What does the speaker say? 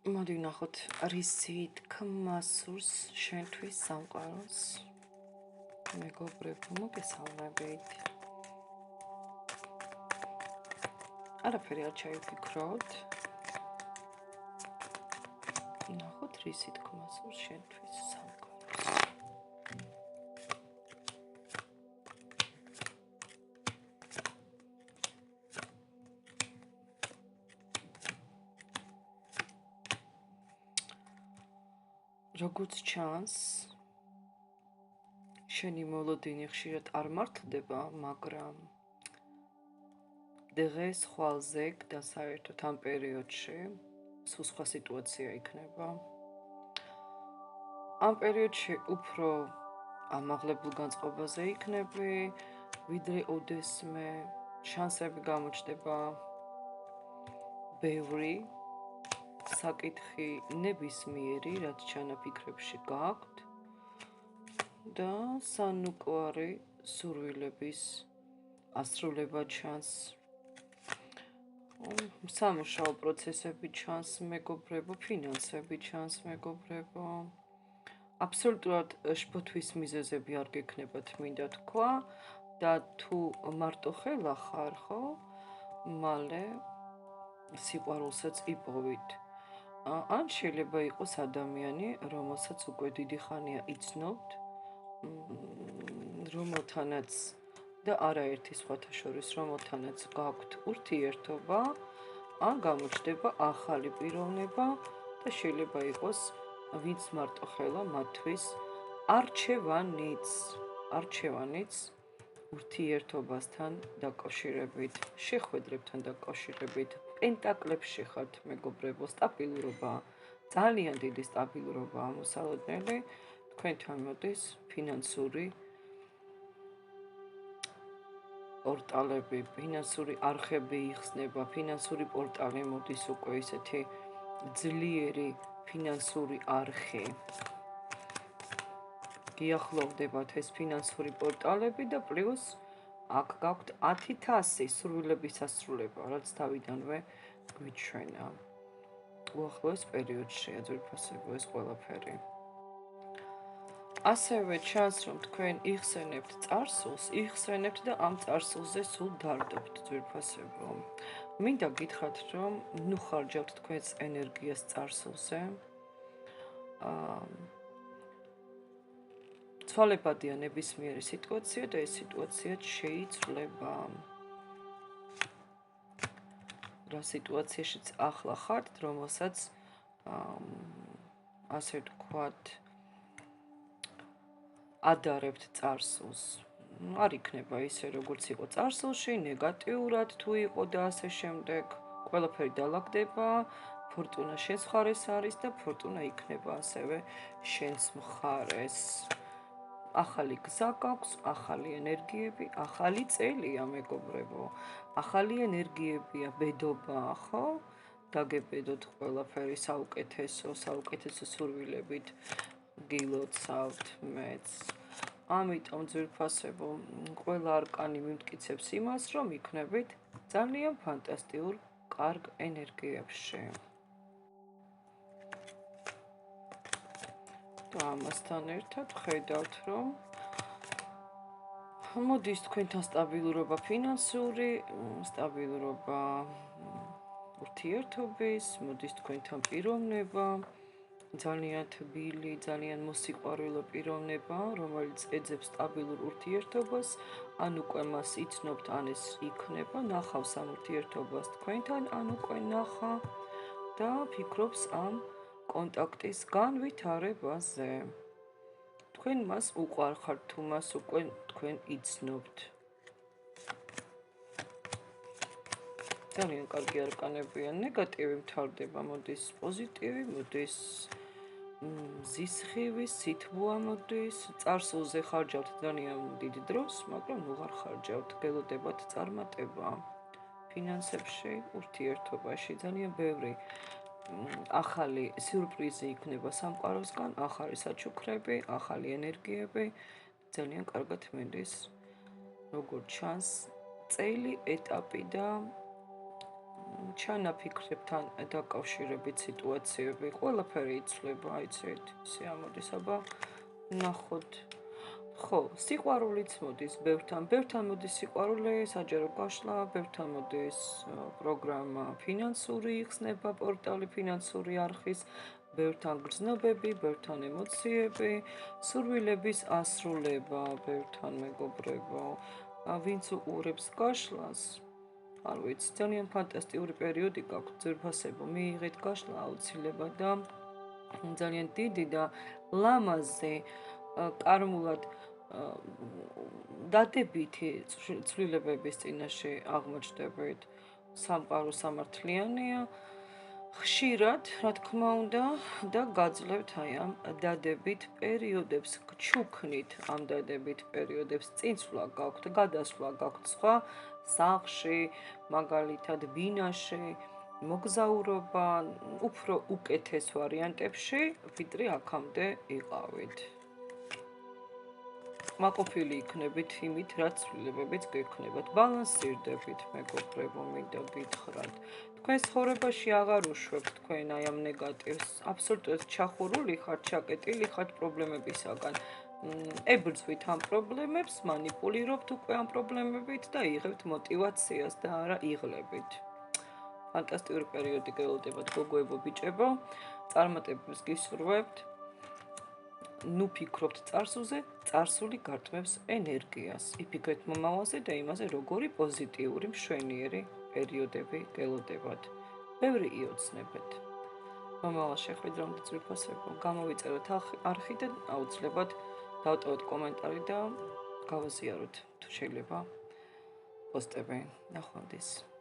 მოდი ვნახოთ რისი თქმა სურს შენთვის სამყაროს მეგობრებო მოგესალმებით. არაფერი არ ჩაიფიქროთ. ვნახოთ რისი თქმა სურს შენთვის სამყაროს. როგორც ჩანს, შენი მოლოდინი ხშირად არ მართლდება, მაგრამ დღეს ხვალზე და საერთოდ ამ პერიოდში სულ სხვა სიტუაცია იქნება. ამ პერიოდში უფრო ამაღლებულ განწყობაზე იქნები, ვიდრე ოდესმე შანსები გამოჩნდება ბევრი საკითხი ნებისმიერი, რაც ჩანაფიქრებში გაქვთ და სანუკვარი სურვილების ასრულება ჩანს. სამუშაო პროცესები ჩანს მეგობრებო, ფინანსები ჩანს მეგობრებო. აბსოლუტურად შფოთვის მიზეზები არ გექნებათ, მინდა თქვა და თუ მარტო ხელა ხარ, ხო? მალე სიყვარულსაც იპოვით. ან შეიძლება იყოს ადამიანი, რომელსაც უკვე დიდი ხანია იცნობთ, რომელთანაც და არაერთი სხვათა შორის რომელთანაც გაქვთ ურთიერთობა, ან გამოჩნდება ახალი პიროვნება და შეიძლება იყოს ვინც მარტო ხელა მათთვის არჩევანიც ურთიერთობასთან დაკავშირებით, შეხვედრებთან დაკავშირებით, პენტაკლებში ხართ მეგობრებო, სტაბილურობა, ძალიან დიდი სტაბილურობა ამოსალოდნელი, თქვენთან მოდის ფინანსური პორტალები, ფინანსური არხები იხსნება, ფინანსური პორტალი მოდის უკვე ისეთი ძლიერი ფინანსური არხი. გიახლოვდებათ ეს ფინანსური პორტალები და პლუს აქ გაქვთ 10,000 სურვილების ასრულება, რაც თავიდანვე გვიჩვენა. უახლოეს პერიოდში აძვირფასებო ეს ყველაფერი. ასევე ჩანს, რომ თქვენ იხსენებთ წარსულს, იხსენებთ და ამ წარსულზე სულ დარდობთ ძვირფასებო. მინდა გითხრათ, რომ ნუ ხარჯავთ თქვენს ენერგიას წარსულზე. ცვალებადია ნებისმიერი სიტუაცია და ეს სიტუაციაც შეიცვლება. რა სიტუაციაშიც ახლა ხართ, რომელსაც ასე ვთქვათ, ადარებთ წარსულს. არ იქნება ისე, როგორც იყო წარსულში, ნეგატიურად თუ იყო და ასე შემდეგ. ყველაფერი დალაგდება, ფორტუნა შენს მხარეს არის და ფორტუნა იქნება ასევე შენს მხარეს. ახალი გზა გაქვს, ახალი ენერგიები, ახალი წელია მეგობრებო. ახალი ენერგიებია, ბედობაა, ხო? დაგებედოთ ყველაფერი საუკეთესო სურვილებით გილოცავთ მეც. ამიტომ ძვირფასებო, ყველა არკანი მიმტკიცებს იმას, რომ იქნებით ძალიან ფანტასტიკურ კარგ ენერგიებში. და ამასთან ერთად ხედავთ, რომ მოდის თქვენთან სტაბილურობა ფინანსური, სტაბილურობა ურთიერთობის, მოდის თქვენთან პიროვნება, ძალიან თბილი, ძალიან მოსიყვარულო პიროვნება, რომელიც ეძებს სტაბილურ ურთიერთობას, ან უკვე მას იცნობთ, ან ეს იქნება, ნახავს ამ ურთიერთობას თქვენთან, ან უკვე ნახა და ფიქრობს ამ კონტაქტის განვითარებაზე. თქვენ მას უყვარხართ, თუ მას უკვე თქვენ იცნობთ. ძალიან კარგი არკანებია, ნეგატივი მთავრდება, მოდის პოზიტივი, მოდის ზისხივი, სითბოა მოდის, წარსულზე ხარჯავთ ძალიან დიდ დროს, მაგრამ უღარ ხარჯავთ, გელოდებათ წარმატება ფინანსებში, ურთიერთობაში, ძალიან ბევრი ახალი სიურპრიზი იქნება სამყაროსგან, ახალი საჩუქრები, ახალი ენერგიები, ძალიან კარგად მიდის, როგორც ჩანს, წელი, ეტაპი და ჩანაფიქრებთან დაკავშირებით სიტუაციები, ყველაფერი იცვლება, აიცით, ისე ამოდის, აბა ნახოთ. ხო, სიყვარულიც მოდის ბევრთან მოდის სიყვარული, საჯარო გაშლა, ბევრთან მოდის პროგრამა ფინანსური იხსნება, პორტალი ფინანსური არხის, ბევრთან გრძნობები, ბევრთან ემოციები, სურვილების ასრულება, ბევრთან მეგობრებო, ვინც უყურებს გაშლას, არ ვიცი, ძალიან ფანტასტიკური პერიოდი გაქვთ, ძვირფასებო, მიიღეთ გაშლა აუცილებლად და ძალიან დიდი და ლამაზი კარმულად დადებითი ცვლილებების წინაშე აღმოჩნდებით. სამყარო სამართლიანია, ხშირად, რა თქმა უნდა, და გაძლევთ აი ამ დადებით პერიოდებს, გჩუქნით ამ დადებით პერიოდებს, წინსვლა გაქვთ, გადასვლა გაქვთ სხვა სახლში, მაგალითად ბინაში, მოგზაურობა, უფრო უკეთეს ვარიანტებში, ვიდრე აქამდე იყავით. მაყოფილი იქნებით იმით, რაც ცვლილებებიც გექნებათ. ბალანსირდებით, მეგობრებო, მინდა გითხრათ. თქვენ ცხოვრებაში აღარ უშვებთ თქვენ აი ამ ნეგატივს. აბსოლუტურად ჩახურული ხართ, ჩაკეტილი ხართ პრობლემებისაგან. ებრძვით ამ პრობლემებს, მანიპულირებთ უკვე ამ პრობლემებით და იღებთ мотивაციას და არა იღლებით. ფანტასტიკური პერიოდი გელოდებათ, გოგოებო, ბიჭებო. წარმატებებს გისურვებთ. ნუ ფიქრობთ წარსულზე, წარსული გარტყმებს ენერგიას. იფიქრეთ მომავალზე და იმაზე, როგორი პოზიტიური, მშვენიერი პერიოდები გელოდებათ. ბევრი იოცნებეთ. მომავალ შეხვედრამდე ძვირფასებო, გამოვიწეროთ არხი და აუცილებლად დავტოვოთ კომენტარი და გავაზიაროთ, თუ შეიძლება პოსტები. ნახვამდის.